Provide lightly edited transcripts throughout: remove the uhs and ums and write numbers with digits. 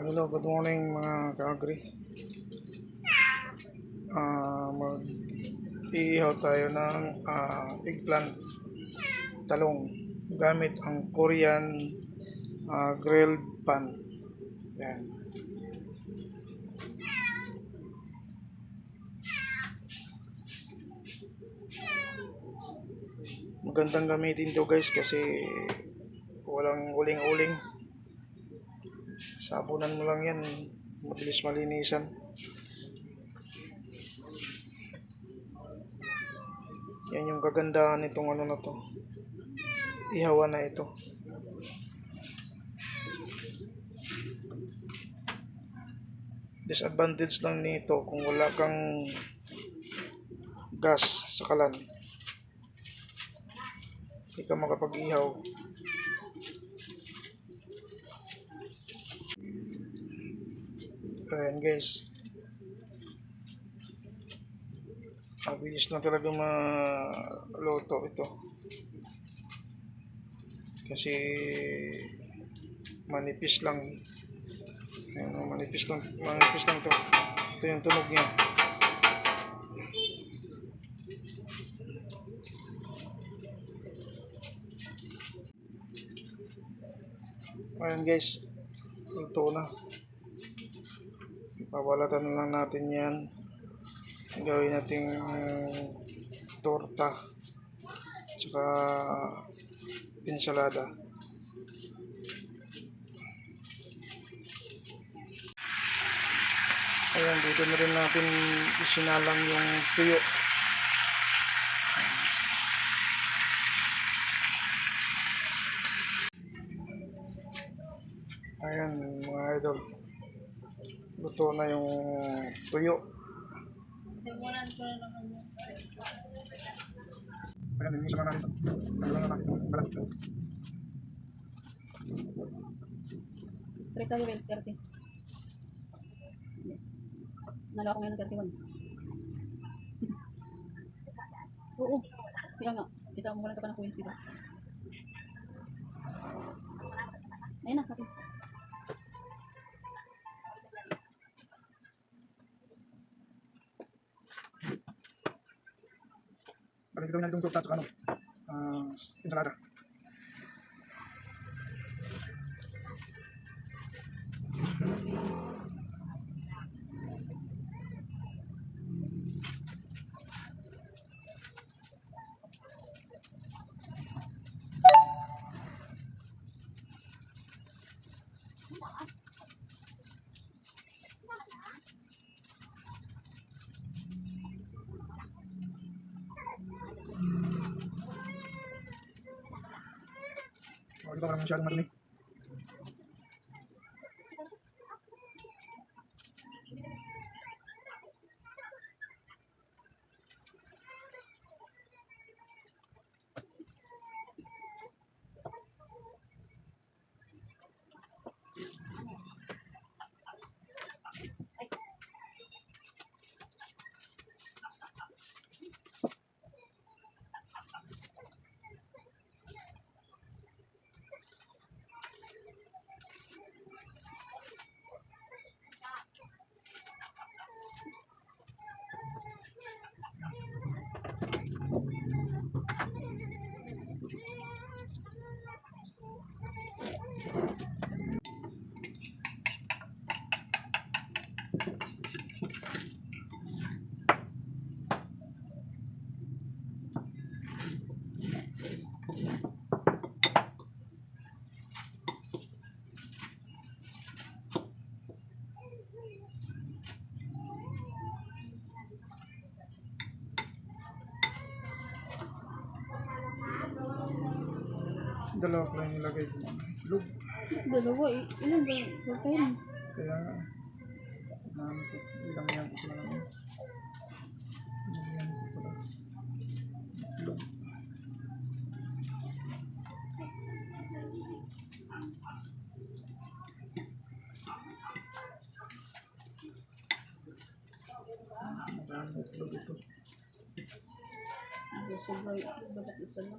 Hello, good morning mga ka-agri. Mag-iihaw tayo ng eggplant talong gamit ang Korean grilled pan. Yan. Magandang gamitin to guys kasi walang uling-uling. Sabunan mo lang yan, mabilis malinisan. Yan yung kagandahan nitong ano na to. Ihawan na ito. Disadvantage lang nito kung wala kang gas sa kalan. Hindi ka makapag-ihaw. Ayan guys. Mabilis na talaga maluto ito. Kasi manipis lang. Ayan, manipis lang to. Ito yung tunog niya. Ayan guys, luto na. Pabalatan lang natin yan. Gawin natin torta tsaka ensalada. Ayan, dito na rin natin isinalang yung tuyo. Ayan mga idol, luto na yung tuyo. Ayan, nilisa na natin ito. Tanggalan na natin yung balat. Treta yung 30. Nalo ako ngayon ng 31. Oo. Kaya nga. Isa mo lang ka pa ng coins, diba? Ayun na, sabi. Balik gawin natin itong torta at ensalada. Ito parang masyadong madumi. Dalawa ko lang nilagay ko. Lug. Dalawa eh. Ilan ba? 14. Kaya nga. Ilang yan ko lang. Ilang yan ko pala. Lug. Marami itlog ito. Sabay. Bagat isa lang.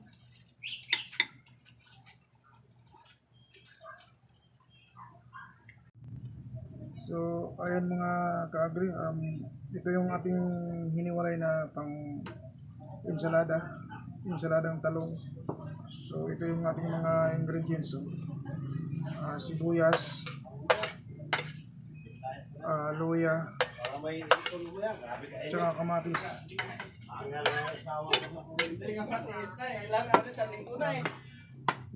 So, ayun mga ka-agri, ito yung ating hiniwalay na pang ensaladang talong. So, ito yung ating mga ingredients. So, sibuyas, luya, tsaka kamatis.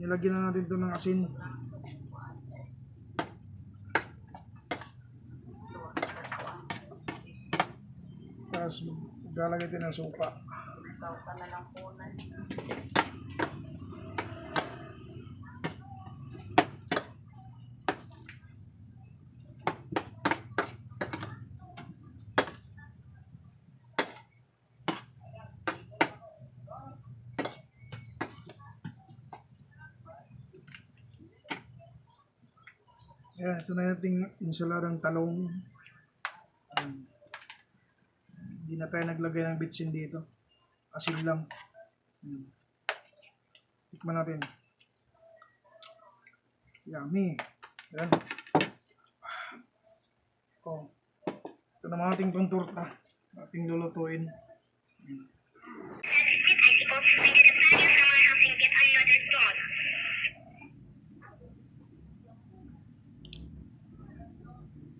Nilagyan na natin ito ng asin. Tapos galagay din ng suka. 6,000 na lang po na. Ayan, ito na yung ating ensaladang talong. Hindi na tayo naglagay ng bitsin dito. Asin lang. Tikman natin. Yummy. Ayan. Oh. Ito naman ating pang-torta. Ating lulutuin.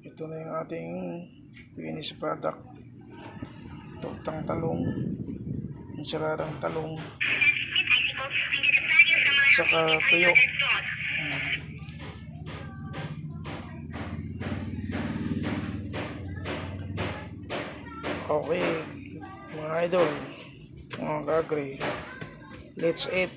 Ito na yung ating finished product. Tortang talong, ensaladang talong, saka tuyo. Okay, mga idol, mga kagri, let's eat.